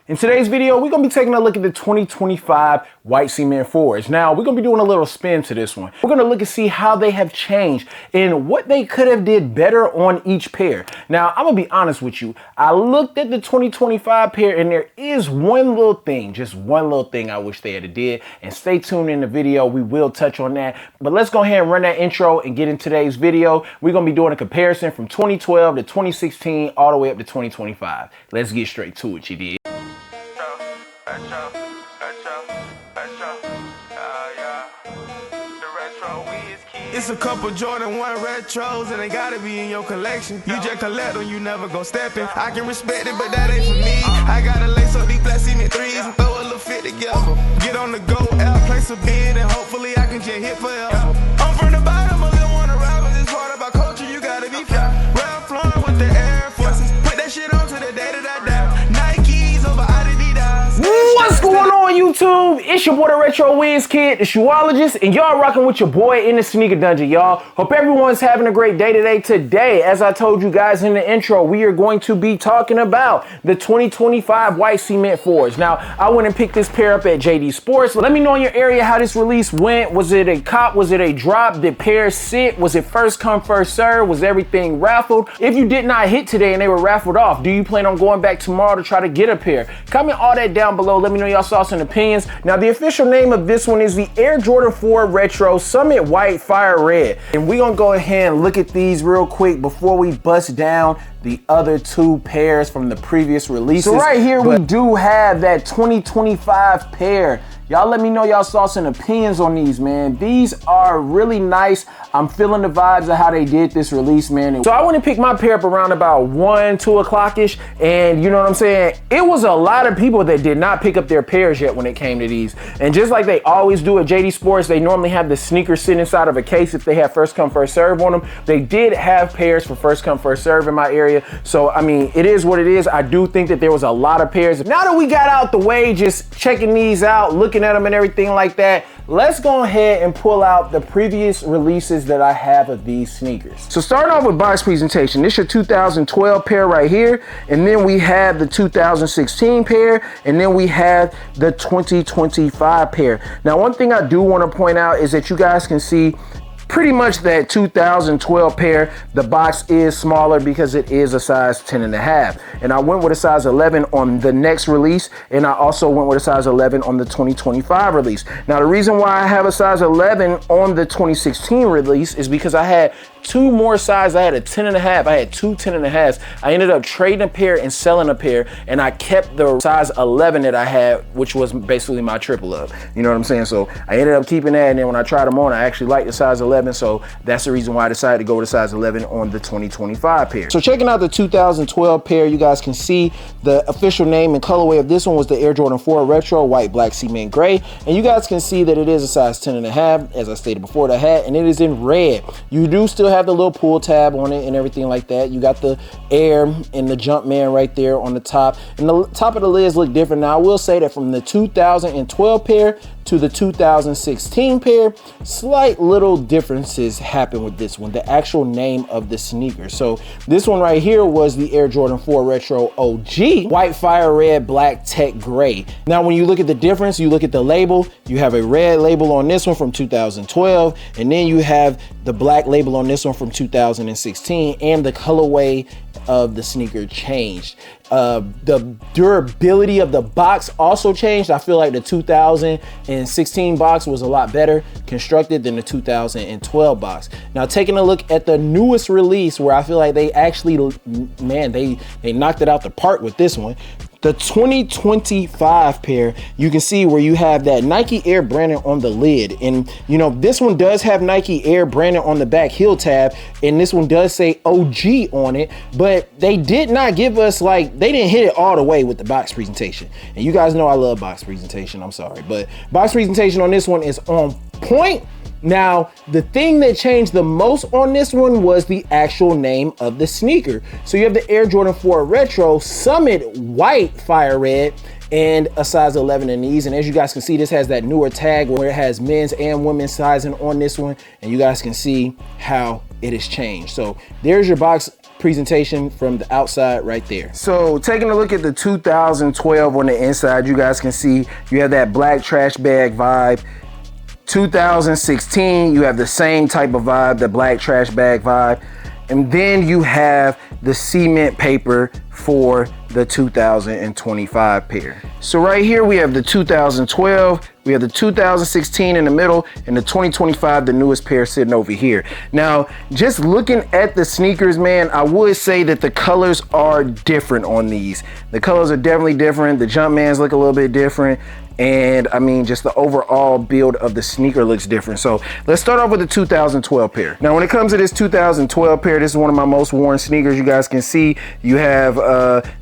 In today's video, we're gonna be taking a look at the 2025 white cement 4s. Now, we're gonna be doing a little spin to this one. We're gonna look and see how they have changed and what they could have did better on each pair. Now, I'm gonna be honest with you. I looked at the 2025 pair and there is one little thing, just one little thing I wish they had did. And stay tuned in the video, we will touch on that. But let's go ahead and run that intro and get in today's video. We're gonna be doing a comparison from 2012 to 2016 all the way up to 2025. Let's get straight to it, you did. It's a couple Jordan 1 retros and they gotta be in your collection. You just collect them, you never go stepping. I can respect it, but that ain't for me. I gotta lace up these black cement 3s and throw a little fit together. Get on the go, out, place a bid, and hopefully I can just hit forever. I'm from the bottom, a little one rival. This part about culture, you gotta be fair. Ralph flowing with the Air Forces. Put that shit on to the day that I die. Nikes over Adidas. What's going on, YouTube? It's your boy, the Retro Wiz Kid, the shoeologist, and y'all rocking with your boy in the sneaker dungeon, y'all. Hope everyone's having a great day today. Today, as I told you guys in the intro, we are going to be talking about the 2025 white cement 4s. Now, I went and picked this pair up at JD Sports. Let me know in your area how this release went. Was it a cop? Was it a drop? Did pairs sit? Was it first come, first serve? Was everything raffled? If you did not hit today and they were raffled off, do you plan on going back tomorrow to try to get a pair? Comment all that down below. Let me know y'all thoughts and opinions. Now, the official name of this one is the Air Jordan 4 Retro Summit White Fire Red. And we're gonna go ahead and look at these real quick before we bust down the other two pairs from the previous releases. So right here, we do have that 2025 pair. Y'all let me know y'all thoughts and opinions on these, man. These are really nice. I'm feeling the vibes of how they did this release, man. So I went and picked my pair up around about 1, 2 o'clock-ish, and you know what I'm saying? It was a lot of people that did not pick up their pairs yet when it came to these. And just like they always do at JD Sports, they normally have the sneakers sitting inside of a case if they have first come, first serve on them. They did have pairs for first come, first serve in my area. So, I mean, it is what it is. I do think that there was a lot of pairs. Now that we got out the way, just checking these out, looking at them and everything like that, let's go ahead and pull out the previous releases that I have of these sneakers. So starting off with box presentation, this is your 2012 pair right here, and then we have the 2016 pair, and then we have the 2025 pair. Now, one thing I do want to point out is that you guys can see pretty much that 2012 pair, the box is smaller because it is a size 10.5. And I went with a size 11 on the next release, and I also went with a size 11 on the 2025 release. Now, the reason why I have a size 11 on the 2016 release is because I had two more sizes. I had a 10.5. I had two 10.5s. I ended up trading a pair and selling a pair, and I kept the size 11 that I had, which was basically my triple up. You know what I'm saying? So I ended up keeping that, and then when I tried them on, I actually liked the size 11. So that's the reason why I decided to go with a size 11 on the 2025 pair. So checking out the 2012 pair, you guys can see the official name and colorway of this one was the Air Jordan 4 Retro White Black Cement Gray. And you guys can see that it is a size 10.5, as I stated before, the hat, and it is in red. You do still have the little pull tab on it and everything like that. You got the Air and the Jumpman right there on the top, and the top of the lids look different. Now, I will say that from the 2012 pair to the 2016 pair, slight little differences happen with this one, the actual name of the sneaker. So this one right here was the Air Jordan 4 Retro OG White Fire Red Black Tech Gray. Now, when you look at the difference, you look at the label, you have a red label on this one from 2012, and then you have the black label on this one from 2016, and the colorway of the sneaker changed. The durability of the box also changed. I feel like the 2016 box was a lot better constructed than the 2012 box. Now, taking a look at the newest release, where I feel like they actually, man, they knocked it out the park with this one. The 2025 pair, you can see where you have that Nike Air branding on the lid. And you know, this one does have Nike Air branding on the back heel tab, and this one does say OG on it, but they did not give us, like, they didn't hit it all the way with the box presentation. And you guys know I love box presentation, I'm sorry, but box presentation on this one is on point. Now, the thing that changed the most on this one was the actual name of the sneaker. So you have the Air Jordan 4 Retro Summit White Fire Red and a size 11 in these. And as you guys can see, this has that newer tag where it has men's and women's sizing on this one. And you guys can see how it has changed. So there's your box presentation from the outside right there. So taking a look at the 2012 on the inside, you guys can see you have that black trash bag vibe. 2016, you have the same type of vibe, the black trash bag vibe. And then you have the cement paper for the 2025 pair. So right here we have the 2012, we have the 2016 in the middle, and the 2025, the newest pair, sitting over here. Now, just looking at the sneakers, man, I would say that the colors are different on these. The colors are definitely different. The Jumpmans look a little bit different. And I mean, just the overall build of the sneaker looks different. So let's start off with the 2012 pair. Now, when it comes to this 2012 pair, this is one of my most worn sneakers. You guys can see you have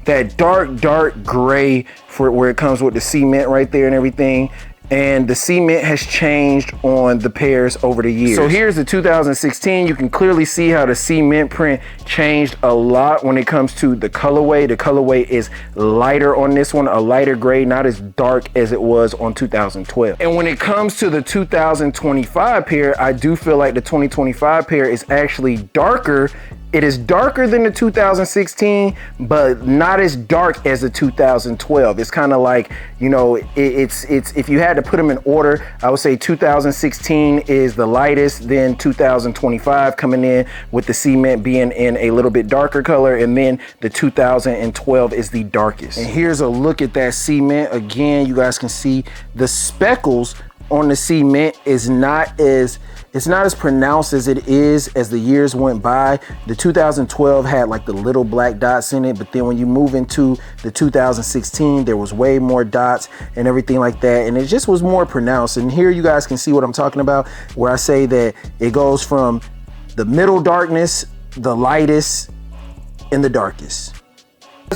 that dark gray for where it comes with the cement right there and everything. And the cement has changed on the pairs over the years. So here's the 2016. You can clearly see how the cement print changed a lot when it comes to the colorway. The colorway is lighter on this one, a lighter gray, not as dark as it was on 2012. And when it comes to the 2025 pair, I do feel like the 2025 pair is actually darker. It is darker than the 2016, but not as dark as the 2012. It's kind of like, you know, it's if you had to put them in order, I would say 2016 is the lightest, then 2025 coming in with the cement being in a little bit darker color, and then the 2012 is the darkest. And here's a look at that cement. Again, you guys can see the speckles on the cement is not as pronounced as it is as the years went by. The 2012 had like the little black dots in it, but then when you move into the 2016, there was way more dots and everything like that, and it just was more pronounced. And here you guys can see what I'm talking about, where I say that it goes from the middle darkness, the lightest, and the darkest.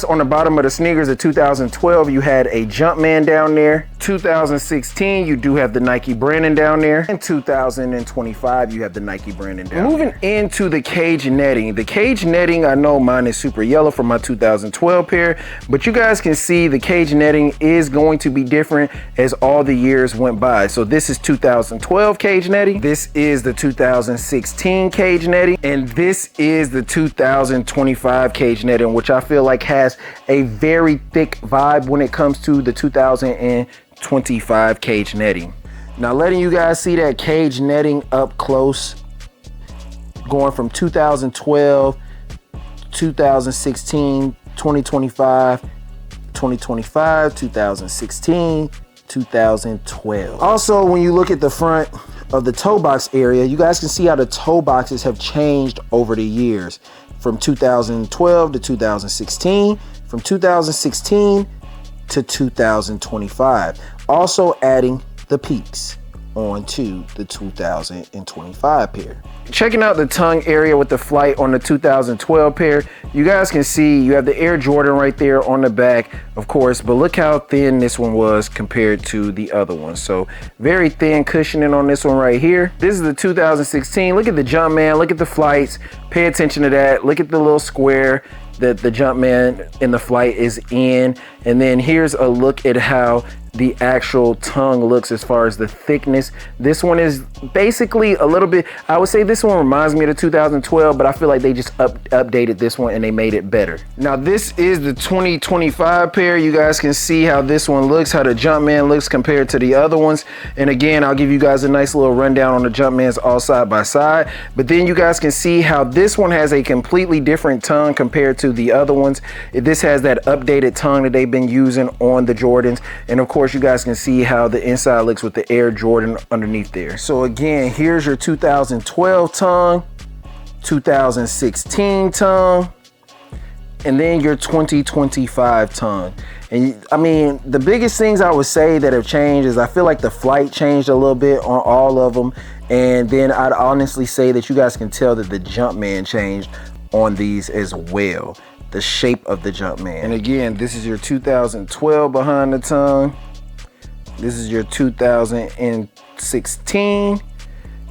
On the bottom of the sneakers of 2012, you had a Jumpman down there. 2016, you do have the Nike branding down there. In 2025, you have the Nike branding down there. Moving into the cage netting. The cage netting, I know mine is super yellow from my 2012 pair, but you guys can see the cage netting is going to be different as all the years went by. So this is 2012 cage netting. This is the 2016 cage netting, and this is the 2025 cage netting, which I feel like has a very thick vibe when it comes to the 2025 cage netting. Now, letting you guys see that cage netting up close, going from 2012, 2016, 2025, 2025, 2016, 2012. Also, when you look at the front of the toe box area, you guys can see how the toe boxes have changed over the years. From 2012 to 2016, from 2016 to 2025. Also adding the peaks onto the 2025 pair. Checking out the tongue area with the flight on the 2012 pair, you guys can see you have the Air Jordan right there on the back, of course, but look how thin this one was compared to the other one. So very thin cushioning on this one right here. This is the 2016. Look at the Jumpman, look at the flights, pay attention to that. Look at the little square that the Jumpman in the flight is in. And then here's a look at how the actual tongue looks as far as the thickness. This one is basically a little bit, I would say this one reminds me of the 2012, but I feel like they just updated this one and they made it better. Now this is the 2025 pair. You guys can see how this one looks, how the Jumpman looks compared to the other ones. And again, I'll give you guys a nice little rundown on the Jumpmans all side by side, but then you guys can see how this one has a completely different tongue compared to the other ones. This has that updated tongue that they've been using on the Jordans. And of course, you guys can see how the inside looks with the Air Jordan underneath there. So again, here's your 2012 tongue, 2016 tongue, and then your 2025 tongue. And I mean, the biggest things I would say that have changed is I feel like the flight changed a little bit on all of them. And then I'd honestly say that you guys can tell that the Jumpman changed on these as well. The shape of the Jumpman. And again, this is your 2012 behind the tongue. This is your 2016.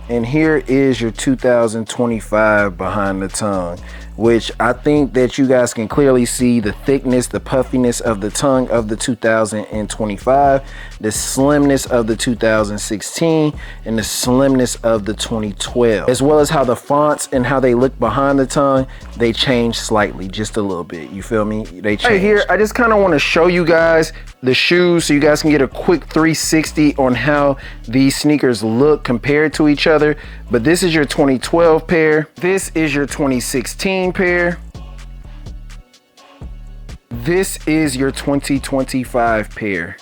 And here is your 2025 behind the tongue. which I think that you guys can clearly see the thickness, the puffiness of the tongue of the 2025, the slimness of the 2016, and the slimness of the 2012, as well as how the fonts and how they look behind the tongue, they change slightly, just a little bit. You feel me? They change. Right here, I just kind of want to show you guys the shoes so you guys can get a quick 360 on how these sneakers look compared to each other. But this is your 2012 pair. This is your 2016 pair. This is your 2025 pair.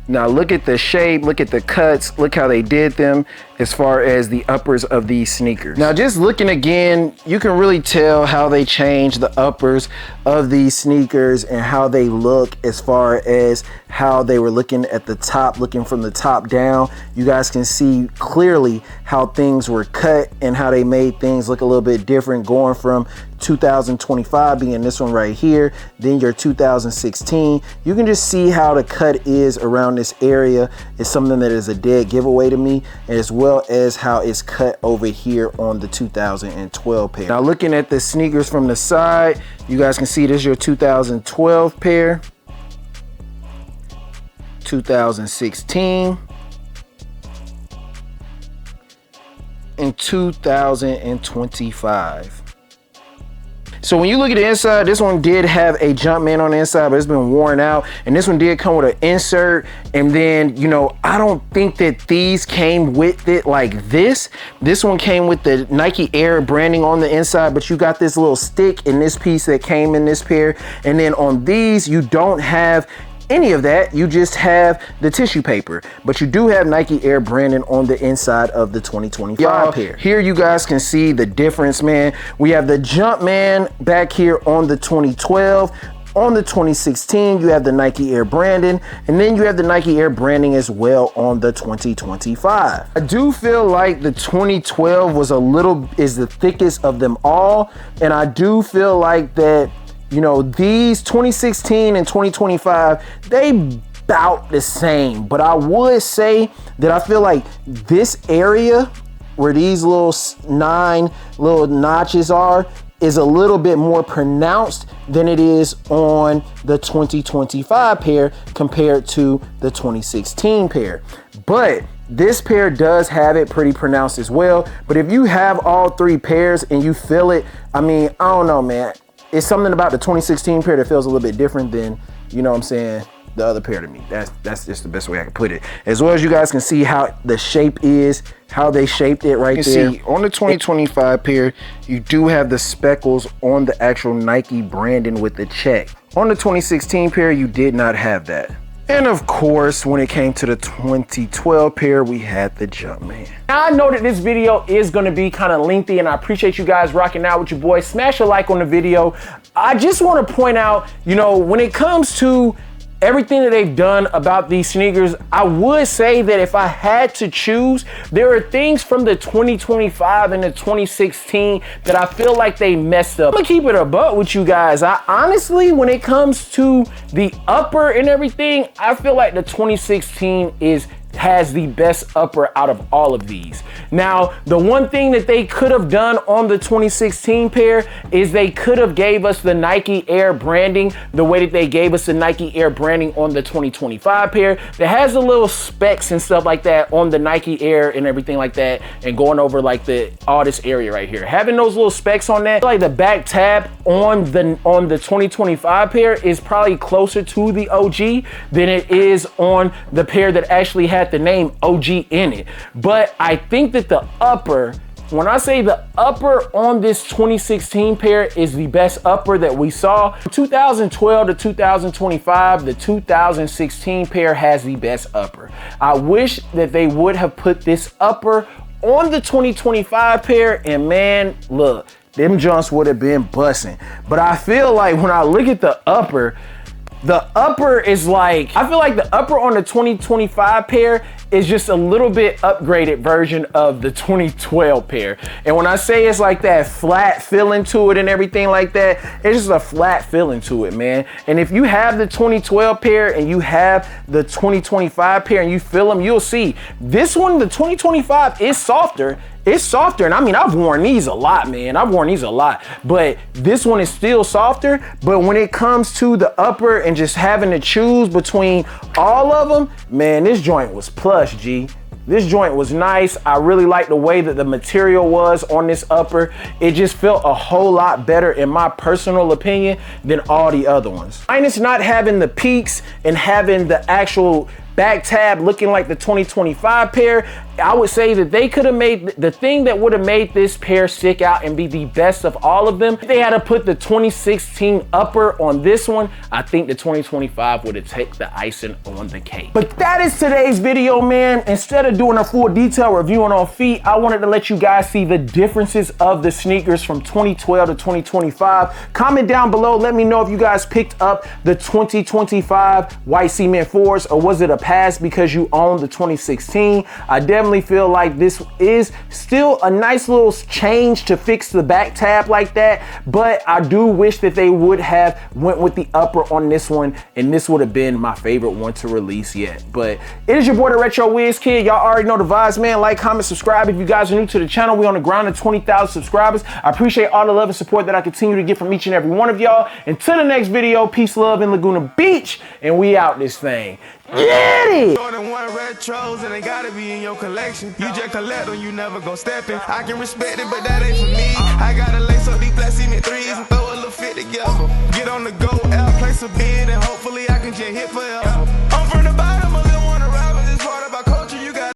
Now look at the shape, look at the cuts, look how they did them as far as the uppers of these sneakers. Now just looking again, you can really tell how they changed the uppers of these sneakers and how they look as far as how they were looking at the top, looking from the top down. You guys can see clearly how things were cut and how they made things look a little bit different, going from 2025 being this one right here, then your 2016. You can just see how the cut is around this area. It's something that is a dead giveaway to me, as well as how it's cut over here on the 2012 pair. Now looking at the sneakers from the side, you guys can see this is your 2012 pair, 2016, and 2025. So when you look at the inside, this one did have a Jumpman on the inside, but it's been worn out. And this one did come with an insert. And then, you know, I don't think that these came with it like this. This one came with the Nike Air branding on the inside, but you got this little stick in this piece that came in this pair. And then on these, you don't have any of that. You just have the tissue paper, but you do have Nike Air branding on the inside of the 2025 pair. Here you guys can see the difference, man. We have the Jumpman back here on the 2012. On the 2016, you have the Nike Air branding, and then you have the Nike Air branding as well on the 2025. I do feel like the 2012 is the thickest of them all, and I do feel like that, you know, these 2016 and 2025, they about the same. But I would say that I feel like this area where these little 9 little notches are is a little bit more pronounced than it is on the 2025 pair compared to the 2016 pair. But this pair does have it pretty pronounced as well. But if you have all 3 pairs and you feel it, I mean, I don't know, man. It's something about the 2016 pair that feels a little bit different than, you know what I'm saying, the other pair to me. That's just the best way I can put it. As well as you guys can see how the shape is, how they shaped it right there. See, on the 2025 pair, you do have the speckles on the actual Nike branding with the check. On the 2016 pair, you did not have that. And of course, when it came to the 2012 pair, we had the Jumpman. Now I know that this video is gonna be kind of lengthy, and I appreciate you guys rocking out with your boy. Smash a like on the video. I just wanna point out, you know, when it comes to everything that they've done about these sneakers, I would say that if I had to choose, there are things from the 2025 and the 2016 that I feel like they messed up. I'm gonna keep it a buck with you guys. I honestly, when it comes to the upper and everything, I feel like the 2016 has the best upper out of all of these. Now, the one thing that they could have done on the 2016 pair is they could have gave us the Nike Air branding the way that they gave us the Nike Air branding on the 2025 pair that has the little specs and stuff like that on the Nike Air and everything like that, and going over like all this area right here. Having those little specs on that, like the back tab on the 2025 pair is probably closer to the OG than it is on the pair that actually had the name OG in it. But I think that the upper, when I say the upper on this 2016 pair is the best upper that we saw. 2012 to 2025, the 2016 pair has the best upper. I wish that they would have put this upper on the 2025 pair, and man, look, them joints would have been busting. But I feel like when I look at the upper is like, I feel like the upper on the 2025 pair is just a little bit upgraded version of the 2012 pair. And when I say it's like that flat feeling to it and everything like that, it's just a flat feeling to it, man. And if you have the 2012 pair and you have the 2025 pair and you feel them, you'll see this one, the 2025 is softer. it's softer. And I mean, I've worn these a lot, man. I've worn these a lot, but this one is still softer. But when it comes to the upper and just having to choose between all of them, man, this joint was plush, G. This joint was nice. I really like the way that the material was on this upper. It just felt a whole lot better in my personal opinion than all the other ones. Minus not having the peaks and having the actual back tab looking like the 2025 pair, I would say that they could have made the thing that would have made this pair stick out and be the best of all of them. If they had to put the 2016 upper on this one, I think the 2025 would have taken the icing on the cake. But that is today's video, man. Instead of doing a full detail review on feet, I wanted to let you guys see the differences of the sneakers from 2012 to 2025. Comment down below, let me know if you guys picked up the 2025 white cement 4s, or was it a pass because you own the 2016. I definitely feel like this is still a nice little change to fix the back tab like that, but I do wish that they would have went with the upper on this one, and this would have been my favorite one to release yet. But it is your boy, the Retro Wiz Kid. Y'all already know the vibes, man. Like, comment, subscribe if you guys are new to the channel. We on the ground of 20,000 subscribers. I appreciate all the love and support that I continue to get from each and every one of y'all. Until the next video, peace, love in Laguna Beach, and we out this thing. Get it! Jordan 1 retros and they gotta be in your collection. You just collect them, you never go stepping. I can respect it, but that ain't for me. I gotta lace up these black cement 3s and throw a little fit together. Get on the go, out, place a bid, and hopefully I can just hit forever. I'm from the bottom.